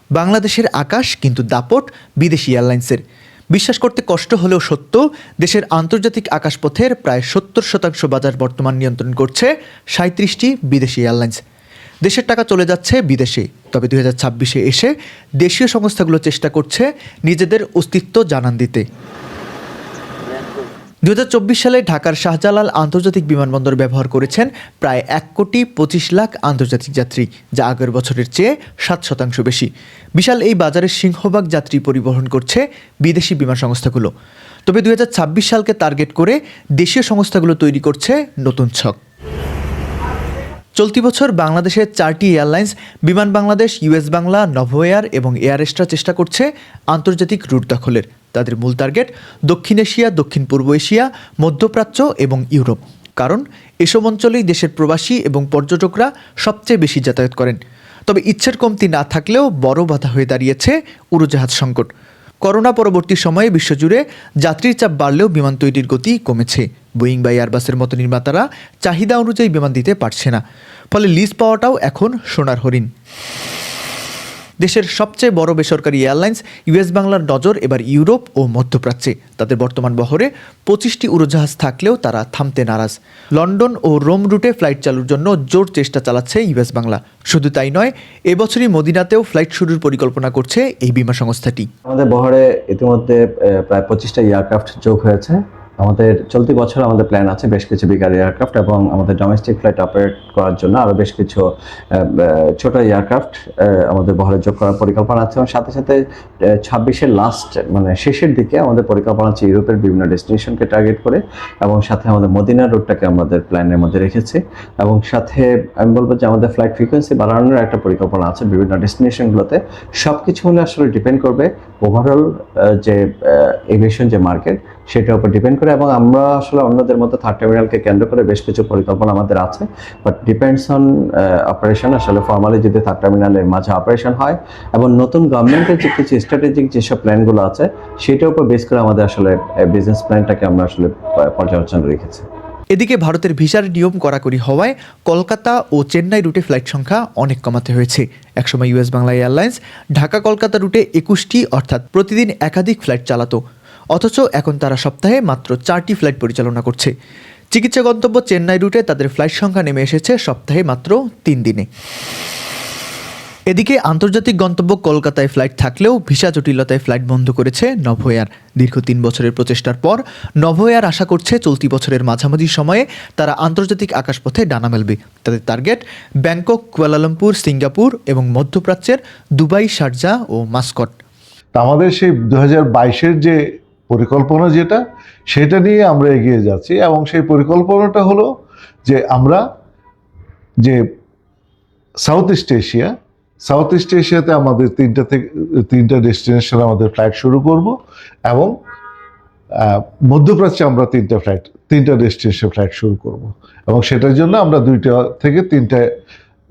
বাংলাদেশের আকাশ কিন্তু দাপট বিদেশি এয়ারলাইন্সের। বিশ্বাস করতে কষ্ট হলেও সত্য, দেশের আন্তর্জাতিক আকাশপথের প্রায় ৭০% বাজার বর্তমান নিয়ন্ত্রণ করছে ৩৭টি বিদেশি এয়ারলাইন্স। দেশের টাকা চলে যাচ্ছে বিদেশে, তবে ২০২৬-এ এসে দেশীয় সংস্থাগুলো চেষ্টা করছে নিজেদের অস্তিত্ব জানান দিতে। ২০২৪ সালে ঢাকার শাহজালাল আন্তর্জাতিক বিমানবন্দর ব্যবহার করেছেন প্রায় ১,২৫,০০,০০০ আন্তর্জাতিক যাত্রী, যা আগের বছরের চেয়ে ৭% বেশি। বিশাল এই বাজারের সিংহভাগ যাত্রী পরিবহন করছে বিদেশি বিমান সংস্থাগুলো। তবে ২০২৬ সালকে টার্গেট করে দেশীয় সংস্থাগুলো তৈরি করছে নতুন ছক। চলতি বছর বাংলাদেশের 4টি এয়ারলাইন্স বিমান বাংলাদেশ, ইউএস বাংলা, নভোএয়ার এবং এয়ার এস্ট্রা চেষ্টা করছে আন্তর্জাতিক রুট দখলের। তাদের মূল টার্গেট দক্ষিণ এশিয়া, দক্ষিণ পূর্ব এশিয়া, মধ্যপ্রাচ্য এবং ইউরোপ। কারণ এসব অঞ্চলেই দেশের প্রবাসী এবং পর্যটকরা সবচেয়ে বেশি যাতায়াত করেন। তবে ইচ্ছের কমতি না থাকলেও বড় বাধা হয়ে দাঁড়িয়েছে উড়োজাহাজ সংকট। করোনা পরবর্তী সময়ে বিশ্বজুড়ে যাত্রীর চাপ বাড়লেও বিমান তৈরির গতি কমেছে। বোয়িং বা এয়ারবাসের মতো নির্মাতারা চাহিদা অনুযায়ী বিমান দিতে পারছে না, ফলে লিজ পাওয়াটাও এখন সোনার হরিণ। দেশের সবচেয়ে বড় বেসরকারি এয়ারলাইন্স ইউএস বাংলার নজর এবার ইউরোপ ও মধ্যপ্রাচ্যে। তাদের বর্তমান বহরে 25টি উড়োজাহাজ থাকলেও তারা থামতে নারাজ। লন্ডন ও রোম রুটে ফ্লাইট চালুর জন্য জোর চেষ্টা চালাচ্ছে ইউএস বাংলা। শুধু তাই নয়, এবছরই মদিনাতেও ফ্লাইট শুরুর পরিকল্পনা করছে এই বিমান সংস্থাটি। আমাদের বহরে ইতিমধ্যে প্রায় 25টা এয়ারক্রাফট যোগ হয়েছে। আমাদের চলতি বছর আমাদের প্ল্যান আছে বেশ কিছু বিগার এয়ারক্রাফট এবং আমাদের ডোমেস্টিক ফ্লাইট অপারেট করার জন্য আরও বেশ কিছু ছোট এয়ারক্রাফট আমাদের বহরে যোগ করার পরিকল্পনা আছে। এবং সাথে সাথে 26-এর লাস্ট শেষের দিকে আমাদের পরিকল্পনা আছে ইউরোপের বিভিন্ন ডেস্টিনেশনকে টার্গেট করে, এবং সাথে আমাদের মদিনা রুটটাকে আমাদের প্ল্যানের মধ্যে রেখেছি। এবং সাথে আমি বলবো যে আমাদের ফ্লাইট ফ্রিকোয়েন্সি বাড়ানোর একটা পরিকল্পনা আছে বিভিন্ন ডেস্টিনেশনগুলোতে। সব কিছু হলে আসলে ডিপেন্ড করবে ওভারঅল যে এভিয়েশন যে মার্কেট সেটার উপর ডিপেন্ড করে। এবং আমরা আসলে অন্যদের মতো থার্ড টার্মিনালকে কেন্দ্র করে বেশ কিছু পরিকল্পনা আমাদের আছে, বাট ডিপেন্ডস অন অপারেশন। আসলে ফর্মালি যদি থার্ড টার্মিনালের মাঝে অপারেশন হয় এবং নতুন গভর্নমেন্টের যে কিছু স্ট্র্যাটেজিক যেসব প্ল্যানগুলো আছে সেটার উপর বেস করে আমাদের আসলে বিজনেস প্ল্যানটাকে আমরা আসলে পর্যালোচনা রেখেছি। এদিকে ভারতের ভিসার নিয়ম কড়াকড়ি হওয়ায় কলকাতা ও চেন্নাই রুটে ফ্লাইট সংখ্যা অনেক কমাতে হয়েছে। একসময় ইউএস বাংলা এয়ারলাইন্স ঢাকা কলকাতা রুটে 21টি অর্থাৎ প্রতিদিন একাধিক ফ্লাইট চালাতো, অথচ এখন তারা সপ্তাহে মাত্র 4টি ফ্লাইট পরিচালনা করছে। চিকিৎসা গন্তব্য চেন্নাই রুটে তাদের ফ্লাইট সংখ্যা নেমে এসেছে সপ্তাহে মাত্র 3 দিনে। এদিকে আন্তর্জাতিক গন্তব্য কলকাতায় ফ্লাইট থাকলেও ভিসা জটিলতায় ফ্লাইট বন্ধ করেছে নভোএয়ার। দীর্ঘ 3 বছরের প্রচেষ্টার পর নভোএয়ার আশা করছে চলতি বছরের মাঝামাঝি সময়ে তারা আন্তর্জাতিক আকাশপথে ডানা মেলবে। তাদের টার্গেট ব্যাংকক, কুয়ালালামপুর, সিঙ্গাপুর এবং মধ্যপ্রাচ্যের দুবাই, শারজাহ ও মাস্কট। আমাদের সেই 2022-এর যে পরিকল্পনা সেটা নিয়ে আমরা এগিয়ে যাচ্ছি, এবং সেই পরিকল্পনাটা হলো যে আমরা যে সাউথ ইস্ট এশিয়াতে আমাদের 3টা ডেস্টিনেশন আমাদের ফ্লাইট শুরু করব, এবং মধ্যপ্রাচ্যে আমরা 3টা ডেস্টিনেশন ফ্লাইট শুরু করব। এবং সেটার জন্য আমরা 2 থেকে 3টা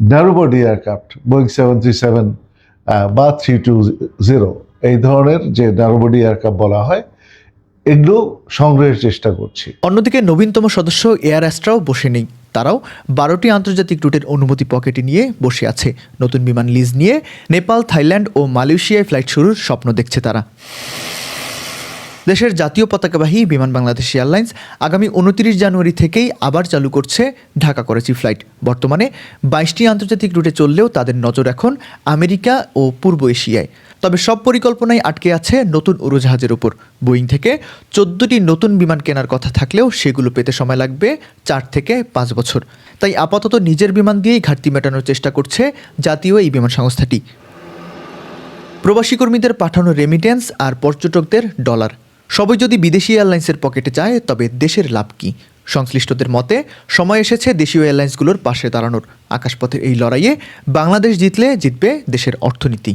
ন্যারো বডি এয়ারক্রাফট, বোয়িং 737 বা 320 এই ধরনের যে ন্যারো বডি এয়ারক্রাফট বলা হয়, এগুলো সংগ্রহের চেষ্টা করছি। অন্যদিকে নবীনতম সদস্য এয়ার এস্ট্রাও বসে নেই। তারাও 12টি আন্তর্জাতিক রুটের অনুমতি পকেটে নিয়ে বসে আছে। নতুন বিমান লিজ নিয়ে নেপাল, থাইল্যান্ড ও মালয়েশিয়ায় ফ্লাইট শুরুর স্বপ্ন দেখছে তারা। দেশের জাতীয় পতাকাবাহী বিমান বাংলাদেশ এয়ারলাইন্স আগামী 29 জানুয়ারি থেকেই আবার চালু করছে ঢাকা করাচি ফ্লাইট। বর্তমানে 22টি আন্তর্জাতিক রুটে চললেও তাদের নজর এখন আমেরিকা ও পূর্ব এশিয়ায়। তবে সব পরিকল্পনাই আটকে আছে নতুন উড়োজাহাজের উপর। বোয়িং থেকে 14টি নতুন বিমান কেনার কথা থাকলেও সেগুলো পেতে সময় লাগবে 4 থেকে 5 বছর। তাই আপাতত নিজের বিমান দিয়েই ঘাটতি মেটানোর চেষ্টা করছে জাতীয় এই বিমান সংস্থাটি। প্রবাসী কর্মীদের পাঠানো রেমিটেন্স আর পর্যটকদের ডলার সবই যদি বিদেশি এয়ারলাইন্সের পকেটে যায়, তবে দেশের লাভ কি? সংশ্লিষ্টদের মতে সময় এসেছে দেশীয় এয়ারলাইন্সগুলোর পাশে দাঁড়ানোর। আকাশপথের এই লড়াইয়ে বাংলাদেশ জিতলে জিতবে দেশের অর্থনীতি।